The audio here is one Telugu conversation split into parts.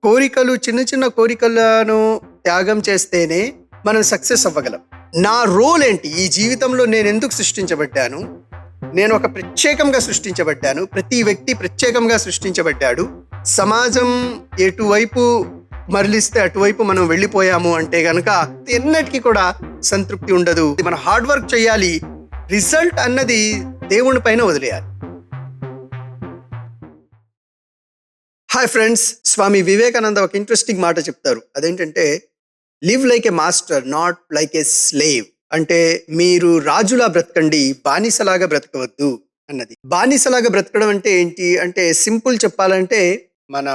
కోరికలు చిన్న చిన్న కోరికలను త్యాగం చేస్తేనే మనం సక్సెస్ అవ్వగలం. నా రోల్ ఏంటి? ఈ జీవితంలో నేను ఎందుకు సృష్టించబడ్డాను? నేను ఒక ప్రత్యేకంగా సృష్టించబడ్డాను. ప్రతి వ్యక్తి ప్రత్యేకంగా సృష్టించబడ్డాడు. సమాజం ఎటువైపు మరలిస్తే అటువైపు మనం వెళ్ళిపోయాము అంటే గనక ఎన్నటికీ కూడా సంతృప్తి ఉండదు. మనం హార్డ్ వర్క్ చేయాలి. రిజల్ట్ అన్నది దేవుని పైన వదిలేయాలి. హాయ్ ఫ్రెండ్స్, స్వామి వివేకానంద ఒక ఇంట్రెస్టింగ్ మాట చెప్తారు. అదేంటంటే, live like a master, not like a slave. అంటే మీరు రాజులా బ్రతకండి, బానిసలాగా బ్రతకవద్దు అన్నది. బానిసలాగా బ్రతకడం అంటే ఏంటి అంటే, సింపుల్ చెప్పాలంటే మన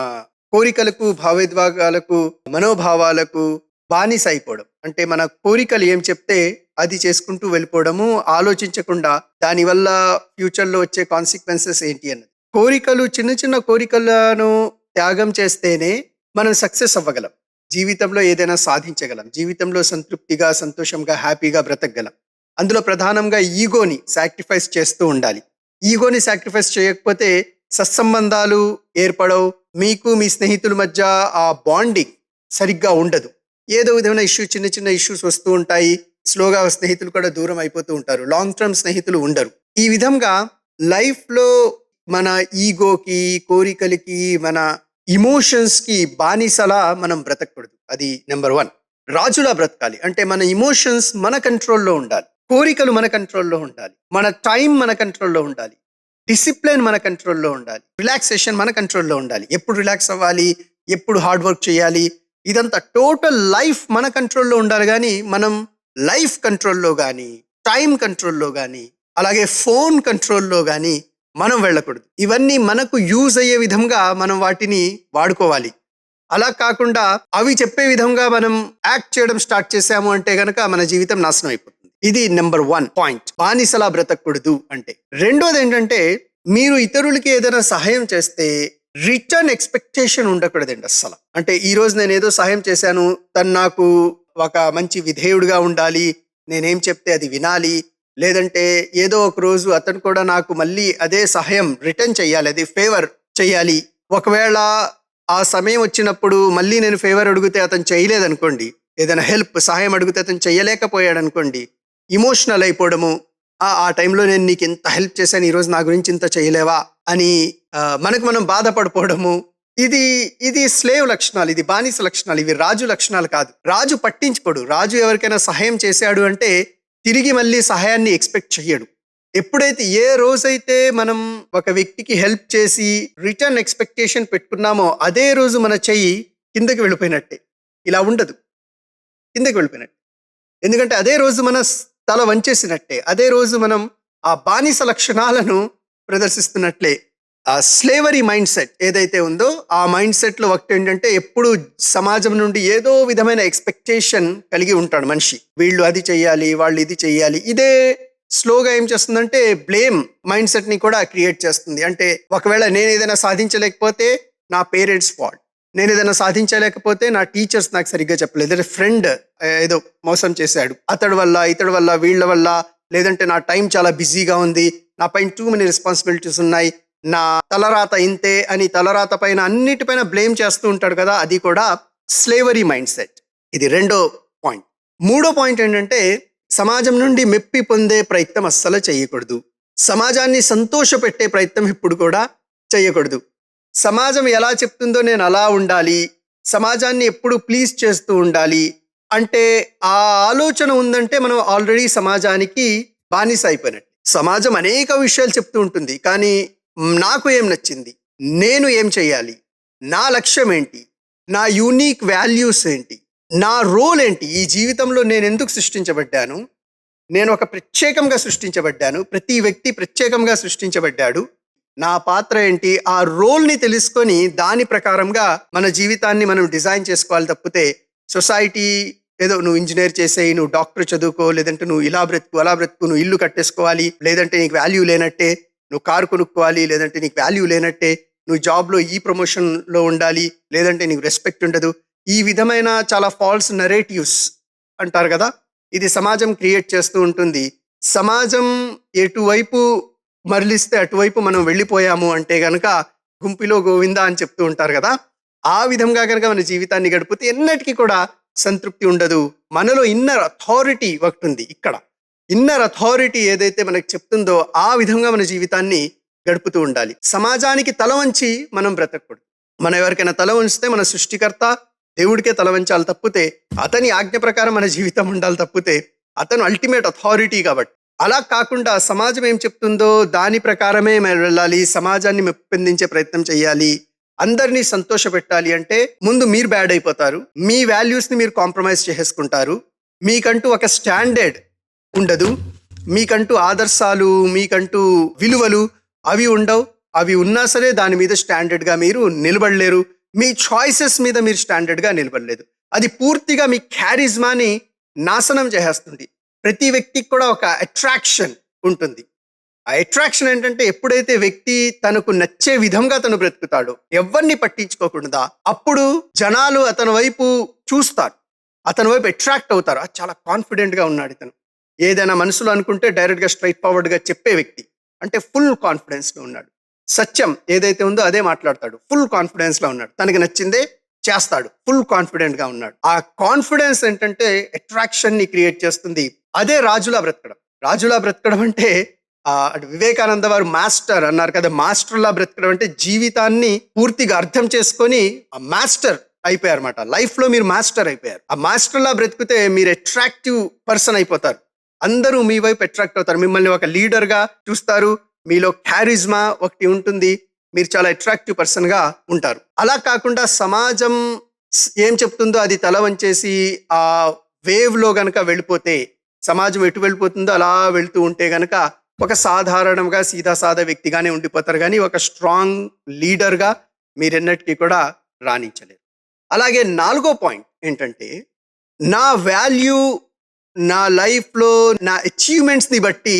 కోరికలకు, భావోద్వేగాలకు, మనోభావాలకు బానిస అయిపోవడం. అంటే మన కోరికలు ఏం చెప్తే అది చేసుకుంటూ వెళ్ళిపోవడము, ఆలోచించకుండా దానివల్ల ఫ్యూచర్లో వచ్చే కాన్సిక్వెన్సెస్ ఏంటి అన్నది. కోరికలు చిన్న చిన్న కోరికలను త్యాగం చేస్తేనే మనం సక్సెస్ అవ్వగలం. జీవితంలో ఏదైనా సాధించగలం. జీవితంలో సంతృప్తిగా, సంతోషంగా, హ్యాపీగా బ్రతకగలం. అందులో ప్రధానంగా ఈగోని సాక్రిఫైస్ చేస్తూ ఉండాలి. ఈగోని సాక్రిఫైస్ చేయకపోతే సత్సంబంధాలు ఏర్పడవు. మీకు మీ స్నేహితుల మధ్య ఆ బాండింగ్ సరిగ్గా ఉండదు. ఏదో విధమైన చిన్న చిన్న ఇష్యూస్ వస్తూ ఉంటాయి. స్లోగా స్నేహితులు కూడా దూరం అయిపోతూ ఉంటారు. లాంగ్ టర్మ్ స్నేహితులు ఉండరు. ఈ విధంగా లైఫ్లో మన ఈగోకి, కోరికలకి, మన ఇమోషన్స్కి బానిసలా మనం బ్రతకూడదు. అది నెంబర్ 1. రాజులా బ్రతకాలి. అంటే మన ఇమోషన్స్ మన కంట్రోల్లో ఉండాలి. కోరికలు మన కంట్రోల్లో ఉండాలి. మన టైం మన కంట్రోల్లో ఉండాలి. డిసిప్లిన్ మన కంట్రోల్లో ఉండాలి. రిలాక్సేషన్ మన కంట్రోల్లో ఉండాలి. ఎప్పుడు రిలాక్స్ అవ్వాలి, ఎప్పుడు హార్డ్ వర్క్ చేయాలి, ఇదంతా టోటల్ లైఫ్ మన కంట్రోల్లో ఉండాలి. కానీ మనం లైఫ్ కంట్రోల్లో కానీ, టైం కంట్రోల్లో కానీ, అలాగే ఫోన్ కంట్రోల్లో కానీ మనం వెళ్ళకూడదు. ఇవన్నీ మనకు యూజ్ అయ్యే విధంగా మనం వాటిని వాడుకోవాలి. అలా కాకుండా అవి చెప్పే విధంగా మనం యాక్ట్ చేయడం స్టార్ట్ చేసాము అంటే గనక మన జీవితం నాశనం అయిపోతుంది. ఇది నెంబర్ 1 పాయింట్. బానిసలా బ్రతకూడదు అంటే. రెండోది ఏంటంటే, మీరు ఇతరులకి ఏదైనా సహాయం చేస్తే రిటర్న్ ఎక్స్పెక్టేషన్ ఉండకూడదండి అస్సలు. అంటే ఈ రోజు నేను ఏదో సహాయం చేశాను, తను నాకు ఒక మంచి విధేయుడిగా ఉండాలి, నేనేం చెప్తే అది వినాలి, లేదంటే ఏదో ఒక రోజు అతను కూడా నాకు మళ్ళీ అదే సహాయం రిటర్న్ చెయ్యాలి, అది ఫేవర్ చెయ్యాలి. ఒకవేళ ఆ సమయం వచ్చినప్పుడు మళ్ళీ నేను ఫేవర్ అడిగితే అతను చేయలేదనుకోండి, ఏదైనా హెల్ప్ సహాయం అడిగితే అతను చెయ్యలేకపోయాడు అనుకోండి, ఇమోషనల్ అయిపోవడము, ఆ టైంలో నేను నీకు ఇంత హెల్ప్ చేశాను, ఈరోజు నా గురించి ఇంత చేయలేవా అని మనకు మనం బాధపడిపోవడము, ఇది స్లేవ్ లక్షణాలు, ఇది బానిస లక్షణాలు, ఇవి రాజు లక్షణాలు కాదు. రాజు పట్టించుకోడు. రాజు ఎవరికైనా సహాయం చేశాడు అంటే తిరిగి మళ్ళీ సహాయాన్ని ఎక్స్పెక్ట్ చెయ్యడు. ఎప్పుడైతే ఏ రోజైతే మనం ఒక వ్యక్తికి హెల్ప్ చేసి రిటర్న్ ఎక్స్పెక్టేషన్ పెట్టుకున్నామో అదే రోజు మన చెయ్యి కిందకి వెళ్ళిపోయినట్టే. ఇలా ఉండదు, కిందకి వెళ్ళిపోయినట్టే. ఎందుకంటే అదే రోజు మన తల వంచేసినట్టే. అదే రోజు మనం ఆ బానిస లక్షణాలను ప్రదర్శిస్తున్నట్లే. ఆ స్లేవరీ మైండ్ సెట్ ఏదైతే ఉందో ఆ మైండ్ సెట్లో ఒకటి ఏంటంటే, ఎప్పుడు సమాజం నుండి ఏదో విధమైన ఎక్స్పెక్టేషన్ కలిగి ఉంటాడు మనిషి. వీళ్ళు అది చెయ్యాలి, వాళ్ళు ఇది చెయ్యాలి. ఇదే స్లోగా ఏం చేస్తుందంటే బ్లేమ్ మైండ్ సెట్ని కూడా క్రియేట్ చేస్తుంది. అంటే ఒకవేళ నేను ఏదైనా సాధించలేకపోతే నా పేరెంట్స్ ఫాల్ట్, నేను ఏదైనా సాధించలేకపోతే నా టీచర్స్ నాకు సరిగ్గా చెప్పలేదు, లేదా ఫ్రెండ్ ఏదో మోసం చేశాడు, అతడి వల్ల, ఇతడి వల్ల, వీళ్ళ వల్ల, లేదంటే నా టైం చాలా బిజీగా ఉంది, నా పైన టూ మెనీ రెస్పాన్సిబిలిటీస్ ఉన్నాయి, నా తలరాత ఇంతే అని తలరాత పైన అన్నిటిపైన బ్లేమ్ చేస్తూ ఉంటాడు కదా. అది కూడా స్లేవరీ మైండ్ సెట్. ఇది రెండో పాయింట్. మూడో పాయింట్ ఏంటంటే, సమాజం నుండి మెప్పి పొందే ప్రయత్నం అస్సలు చేయకూడదు. సమాజాన్ని సంతోషపెట్టే ప్రయత్నం ఇప్పుడు కూడా చేయకూడదు. సమాజం ఎలా చెప్తుందో నేను అలా ఉండాలి, సమాజాన్ని ఎప్పుడు ప్లీజ్ చేస్తూ ఉండాలి అంటే ఆ ఆలోచన ఉందంటే మనం ఆల్రెడీ సమాజానికి బానిస అయిపోయినట్టు. సమాజం అనేక విషయాలు చెప్తూ ఉంటుంది, కానీ నాకు ఏం నచ్చింది, నేను ఏం చెయ్యాలి, నా లక్ష్యం ఏంటి, నా యూనిక్ వాల్యూస్ ఏంటి, నా రోల్ ఏంటి, ఈ జీవితంలో నేను ఎందుకు సృష్టించబడ్డాను, నేను ఒక ప్రత్యేకంగా సృష్టించబడ్డాను, ప్రతి వ్యక్తి ప్రత్యేకంగా సృష్టించబడ్డాడు, నా పాత్ర ఏంటి, ఆ రోల్ని తెలుసుకొని దాని ప్రకారంగా మన జీవితాన్ని మనం డిజైన్ చేసుకోవాలి. తప్పితే సొసైటీ ఏదో నువ్వు ఇంజనీర్ చేసేయి, నువ్వు డాక్టర్ చదువుకో, లేదంటే నువ్వు ఇలా బ్రతుకు, అలా బ్రతుకు, నువ్వు ఇల్లు కట్టేసుకోవాలి, లేదంటే నీకు వాల్యూ లేనట్టే, నువ్వు కారు కొనుక్కోవాలి, లేదంటే నీకు వాల్యూ లేనట్టే, నువ్వు జాబ్లో ఈ ప్రమోషన్లో ఉండాలి, లేదంటే నీకు రెస్పెక్ట్ ఉండదు. ఈ విధమైన చాలా ఫాల్స్ నరేటివ్స్ అంటారు కదా, ఇది సమాజం క్రియేట్ చేస్తూ ఉంటుంది. సమాజం ఎటువైపు మరలిస్తే అటువైపు మనం వెళ్ళిపోయాము అంటే గనక గుంపిలో గోవింద అని చెప్తూ ఉంటారు కదా. ఆ విధంగా కనుక మన జీవితాన్ని గడిపితే ఎన్నటికీ కూడా సంతృప్తి ఉండదు. మనలో ఇన్నర్ అథారిటీ ఒకటి ఉంది. ఇక్కడ ఇన్నర్ అథారిటీ ఏదైతే మనకు చెప్తుందో ఆ విధంగా మన జీవితాన్ని గడుపుతూ ఉండాలి. సమాజానికి తల వంచి మనం బ్రతకూడదు. మనం ఎవరికైనా తల వంచితే మన సృష్టికర్త దేవుడికే తల వంచాలి తప్పితే, అతని ఆజ్ఞ ప్రకారం మన జీవితం ఉండాలి తప్పితే, అతను అల్టిమేట్ అథారిటీ కాబట్టి. అలా కాకుండా సమాజం ఏం చెప్తుందో దాని ప్రకారమే మనం వెళ్ళాలి, సమాజాన్ని మెప్పిందించే ప్రయత్నం చేయాలి, అందరినీ సంతోషపెట్టాలి అంటే ముందు మీరు బ్యాడ్ అయిపోతారు. మీ వాల్యూస్ని మీరు కాంప్రమైజ్ చేసుకుంటారు. మీకంటూ ఒక స్టాండర్డ్ ఉండదు, మీకంటూ ఆదర్శాలు, మీకంటూ విలువలు అవి ఉండవు. అవి ఉన్నా సరే దాని మీద స్టాండర్డ్గా మీరు నిలబడలేరు. మీ చాయిసెస్ మీద మీరు స్టాండర్డ్గా నిలబడలేదు. అది పూర్తిగా మీ క్యారిజ్మాని నాశనం చేసేస్తుంది. ప్రతి వ్యక్తికి కూడా ఒక అట్రాక్షన్ ఉంటుంది. ఆ అట్రాక్షన్ ఏంటంటే ఎప్పుడైతే వ్యక్తి తనకు నచ్చే విధంగా తను బ్రతుకుతాడో, ఎవరిని పట్టించుకోకుండా, అప్పుడు జనాలు అతని వైపు చూస్తారు, అతని వైపు అట్రాక్ట్ అవుతారు. చాలా కాన్ఫిడెంట్గా ఉన్నాడు ఇతను, ఏదైనా మనసులో అనుకుంటే డైరెక్ట్గా స్ట్రైట్ ఫార్వర్డ్గా చెప్పే వ్యక్తి, అంటే ఫుల్ కాన్ఫిడెన్స్లో ఉన్నాడు. సత్యం ఏదైతే ఉందో అదే మాట్లాడతాడు, ఫుల్ కాన్ఫిడెన్స్లో ఉన్నాడు. తనకి నచ్చిందే చేస్తాడు, ఫుల్ కాన్ఫిడెంట్గా ఉన్నాడు. ఆ కాన్ఫిడెన్స్ ఏంటంటే అట్రాక్షన్ని క్రియేట్ చేస్తుంది. అదే రాజులా బ్రతకడం. రాజులా బ్రతకడం అంటే వివేకానంద వారు మాస్టర్ అన్నారు కదా, మాస్టర్లా బ్రతకడం అంటే జీవితాన్ని పూర్తిగా అర్థం చేసుకొని మాస్టర్ అయిపోయారు అనమాట. లైఫ్లో మీరు మాస్టర్ అయిపోయారు. ఆ మాస్టర్లా బ్రతికితే మీరు అట్రాక్టివ్ పర్సన్ అయిపోతారు. అందరూ మీ వైపు అట్రాక్ట్ అవుతారు, మిమ్మల్ని ఒక లీడర్గా చూస్తారు, మీలో క్యారిజ్మా ఒకటి ఉంటుంది, మీరు చాలా అట్రాక్టివ్ పర్సన్గా ఉంటారు. అలా కాకుండా సమాజం ఏం చెప్తుందో అది తల వంచేసి ఆ వేవ్లో గనక వెళ్ళిపోతే, సమాజం ఎటు వెళ్ళిపోతుందో అలా వెళ్తూ ఉంటే గనక ఒక సాధారణంగా సీదాసాదా వ్యక్తిగానే ఉండిపోతారు, కానీ ఒక స్ట్రాంగ్ లీడర్గా మీరెన్నటికీ కూడా రాణించలేరు. అలాగే 4వ పాయింట్ ఏంటంటే, నా వాల్యూ, నా లైఫ్లో నా అచీవ్మెంట్స్ని బట్టి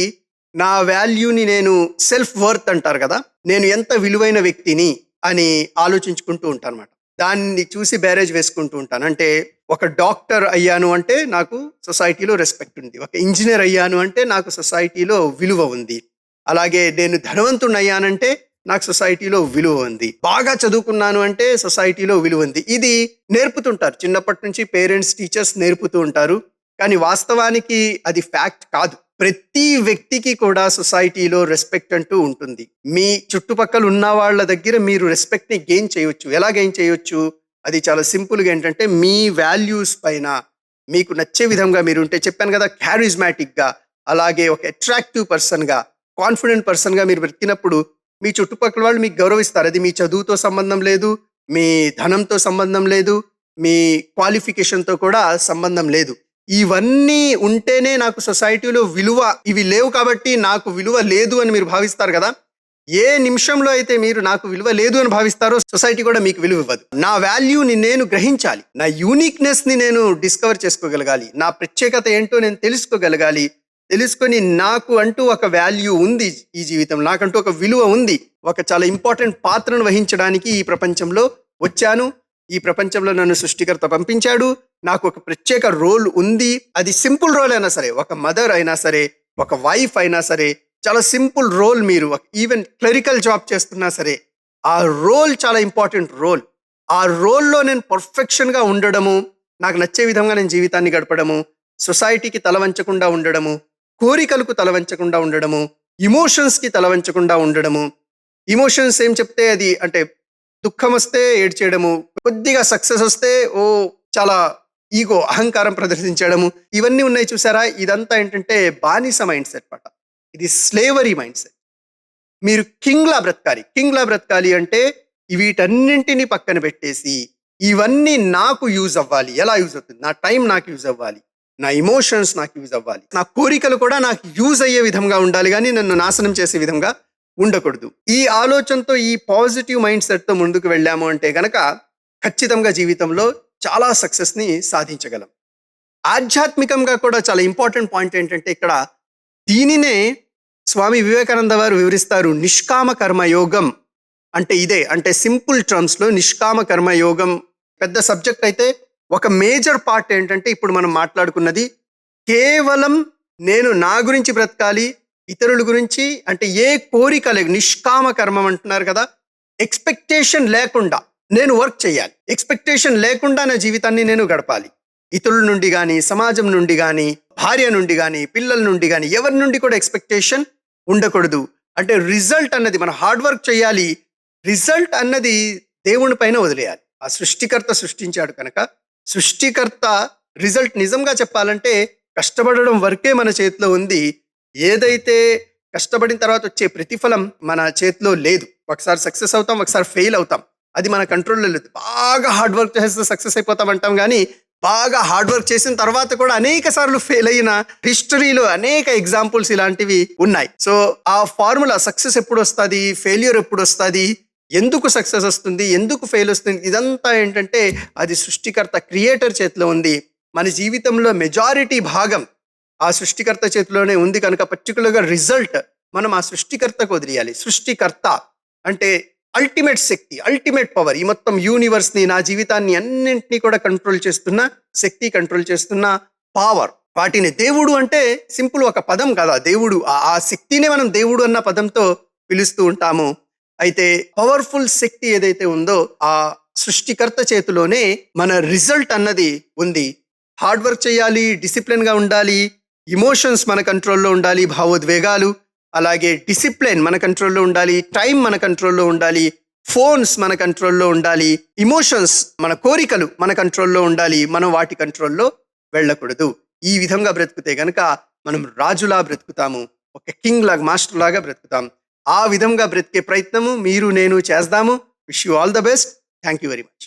నా వాల్యూని నేను సెల్ఫ్ వర్త్ అంటారు కదా, నేను ఎంత విలువైన వ్యక్తిని అని ఆలోచించుకుంటూ ఉంటాను అనమాట. దాన్ని చూసి బ్యారేజ్ వేసుకుంటూ ఉంటాను. అంటే ఒక డాక్టర్ అయ్యాను అంటే నాకు సొసైటీలో రెస్పెక్ట్ ఉంది, ఒక ఇంజనీర్ అయ్యాను అంటే నాకు సొసైటీలో విలువ ఉంది, అలాగే నేను ధనవంతుని అయ్యానంటే నాకు సొసైటీలో విలువ ఉంది, బాగా చదువుకున్నాను అంటే సొసైటీలో విలువ ఉంది. ఇది నేర్పుతుంటారు చిన్నప్పటి నుంచి, పేరెంట్స్, టీచర్స్ నేర్పుతూ ఉంటారు. కానీ వాస్తవానికి అది ఫ్యాక్ట్ కాదు. ప్రతి వ్యక్తికి కూడా సొసైటీలో రెస్పెక్ట్ అంటూ ఉంటుంది. మీ చుట్టుపక్కల ఉన్న వాళ్ళ దగ్గర మీరు రెస్పెక్ట్ని గెయిన్ చేయవచ్చు. ఎలా గెయిన్ చేయవచ్చు? అది చాలా సింపుల్గా ఏంటంటే, మీ వాల్యూస్ పైన మీకు నచ్చే విధంగా మీరు ఉంటే, చెప్పాను కదా, క్యారిజ్మాటిక్గా, అలాగే ఒక అట్రాక్టివ్ పర్సన్గా, కాన్ఫిడెంట్ పర్సన్గా మీరు బ్రతికినప్పుడు మీ చుట్టుపక్కల వాళ్ళు మీకు గౌరవిస్తారు. అది మీ చదువుతో సంబంధం లేదు, మీ ధనంతో సంబంధం లేదు, మీ క్వాలిఫికేషన్తో కూడా సంబంధం లేదు. ఇవన్నీ ఉంటేనే నాకు సొసైటీలో విలువ, ఇవి లేవు కాబట్టి నాకు విలువ లేదు అని మీరు భావిస్తారు కదా. ఏ నిమిషంలో అయితే మీరు నాకు విలువ లేదు అని భావిస్తారో సొసైటీ కూడా మీకు విలువ ఇవ్వదు. నా వాల్యూని నేను గ్రహించాలి, నా యూనిక్నెస్ని నేను డిస్కవర్ చేసుకోగలగాలి, నా ప్రత్యేకత ఏంటో నేను తెలుసుకోగలగాలి. తెలుసుకొని నాకు అంటూ ఒక వాల్యూ ఉంది ఈ జీవితం, నాకంటూ ఒక విలువ ఉంది, ఒక చాలా ఇంపార్టెంట్ పాత్రను వహించడానికి ఈ ప్రపంచంలో వచ్చాను, ఈ ప్రపంచంలో నన్ను సృష్టికర్త పంపించాడు, నాకు ఒక ప్రత్యేక రోల్ ఉంది. అది సింపుల్ రోల్ అయినా సరే, ఒక మదర్ అయినా సరే, ఒక వైఫ్ అయినా సరే, చాలా సింపుల్ రోల్. మీరు ఈవెన్ క్లరికల్ జాబ్ చేస్తున్నా సరే, ఆ రోల్ చాలా ఇంపార్టెంట్ రోల్. ఆ రోల్లో నేను పర్ఫెక్షన్గా ఉండడము, నాకు నచ్చే విధంగా నేను జీవితాన్ని గడపడము, సొసైటీకి తలవంచకుండా ఉండడము, కోరికలకు తలవంచకుండా ఉండడము, ఇమోషన్స్కి తలవంచకుండా ఉండడము. ఇమోషన్స్ ఏం చెప్తే అది అంటే, దుఃఖం వస్తే ఏడ్చేయడము, కొద్దిగా సక్సెస్ వస్తే చాలా ఈగో, అహంకారం ప్రదర్శించడము, ఇవన్నీ ఉన్నాయి చూసారా. ఇదంతా ఏంటంటే బానిస మైండ్ సెట్ పట, ఇది స్లేవరీ మైండ్ సెట్. మీరు కింగ్లా బ్రతకాలి అంటే వీటన్నింటినీ పక్కన పెట్టేసి, ఇవన్నీ నాకు యూజ్ అవ్వాలి. ఎలా యూజ్ అవుతుంది? నా టైం నాకు యూజ్ అవ్వాలి, నా ఇమోషన్స్ నాకు యూజ్ అవ్వాలి, నా కోరికలు కూడా నాకు యూజ్ అయ్యే విధంగా ఉండాలి, కానీ నన్ను నాశనం చేసే విధంగా ఉండకూడదు. ఈ ఆలోచనతో, ఈ పాజిటివ్ మైండ్ సెట్తో ముందుకు వెళ్ళాము అంటే గనక ఖచ్చితంగా జీవితంలో చాలా సక్సెస్ని సాధించగలం. ఆధ్యాత్మికంగా కూడా చాలా ఇంపార్టెంట్ పాయింట్ ఏంటంటే, ఇక్కడ దీనినే స్వామి వివేకానంద వారు వివరిస్తారు. నిష్కామ కర్మయోగం అంటే ఇదే. అంటే సింపుల్ టర్మ్స్లో నిష్కామ కర్మయోగం పెద్ద సబ్జెక్ట్ అయితే, ఒక మేజర్ పార్ట్ ఏంటంటే ఇప్పుడు మనం మాట్లాడుకున్నది కేవలం నేను నా గురించి బ్రతకాలి, ఇతరుల గురించి అంటే ఏ కోరిక లేదు. నిష్కామ కర్మం అంటున్నారు కదా, ఎక్స్పెక్టేషన్ లేకుండా, నేను వర్క్ చేయాలి. ఎక్స్‌పెక్టేషన్ లేకుండా నా జీవితాన్ని నేను గడపాలి. ఇతరుల నుండి గాని, సమాజం నుండి గాని, భార్య నుండి గాని, పిల్లల నుండి గాని ఎవరి నుండి కూడా ఎక్స్‌పెక్టేషన్ ఉండకూడదు. అంటే రిజల్ట్ అన్నది మనం హార్డ్ వర్క్ చేయాలి. రిజల్ట్ అన్నది దేవుని పైన వదిలేయాలి. ఆ సృష్టికర్త సృష్టించాడు కనుక సృష్టికర్త రిజల్ట్ నిజంగా చెప్పాలంటే కష్టపడడం వరకే మన చేతిలో ఉంది. ఏదైతే కష్టపడిన తర్వాత వచ్చే ప్రతిఫలం మన చేతిలో లేదు. ఒకసారి సక్సెస్ అవుతాం, ఒకసారి ఫెయిల్ అవుతాం. అది మన కంట్రోల్లో లేదు. బాగా హార్డ్ వర్క్ చేస్తే సక్సెస్ అయిపోతాం అంటాం కానీ బాగా హార్డ్ వర్క్ చేసిన తర్వాత కూడా అనేక సార్లు ఫెయిల్ అయిన హిస్టరీలో అనేక ఎగ్జాంపుల్స్ ఇలాంటివి ఉన్నాయి. సో ఆ ఫార్ములా సక్సెస్ ఎప్పుడు వస్తుంది, ఫెయిల్యూర్ ఎప్పుడు వస్తుంది, ఎందుకు సక్సెస్ వస్తుంది, ఎందుకు ఫెయిల్ వస్తుంది, ఇదంతా ఏంటంటే అది సృష్టికర్త క్రియేటర్ చేతిలో ఉంది. మన జీవితంలో మెజారిటీ భాగం ఆ సృష్టికర్త చేతిలోనే ఉంది కనుక పర్టికులర్గా రిజల్ట్ మనం ఆ సృష్టికర్తకు వదిలేయాలి. సృష్టికర్త అంటే అల్టిమేట్ శక్తి, అల్టిమేట్ పవర్. ఈ మొత్తం యూనివర్స్ని, నా జీవితాన్ని అన్నింటినీ కూడా కంట్రోల్ చేస్తున్న శక్తి, కంట్రోల్ చేస్తున్న పవర్. వాటిని దేవుడు అంటే సింపుల్ ఒక పదం కదా, దేవుడు. ఆ శక్తినే మనం దేవుడు అన్న పదంతో పిలుస్తూ ఉంటాము. అయితే పవర్ఫుల్ శక్తి ఏదైతే ఉందో ఆ సృష్టికర్త చేతిలోనే మన రిజల్ట్ అన్నది ఉంది. హార్డ్ వర్క్ చేయాలి, డిసిప్లిన్గా ఉండాలి, ఇమోషన్స్ మన కంట్రోల్లో ఉండాలి, భావోద్వేగాలు, అలాగే డిసిప్లిన్ మన కంట్రోల్లో ఉండాలి, టైం మన కంట్రోల్లో ఉండాలి, ఫోన్స్ మన కంట్రోల్లో ఉండాలి, ఇమోషన్స్ మన కోరికలు మన కంట్రోల్లో ఉండాలి. మనం వాటి కంట్రోల్లో వెళ్ళకూడదు. ఈ విధంగా బ్రతికితే గనక మనం రాజులా బ్రతుకుతాము, ఒక కింగ్ లాగా, మాస్టర్ లాగా బ్రతుకుతాం. ఆ విధంగా బ్రతికే ప్రయత్నము మీరు నేను చేద్దాము. Wish you all the best. Thank you very much.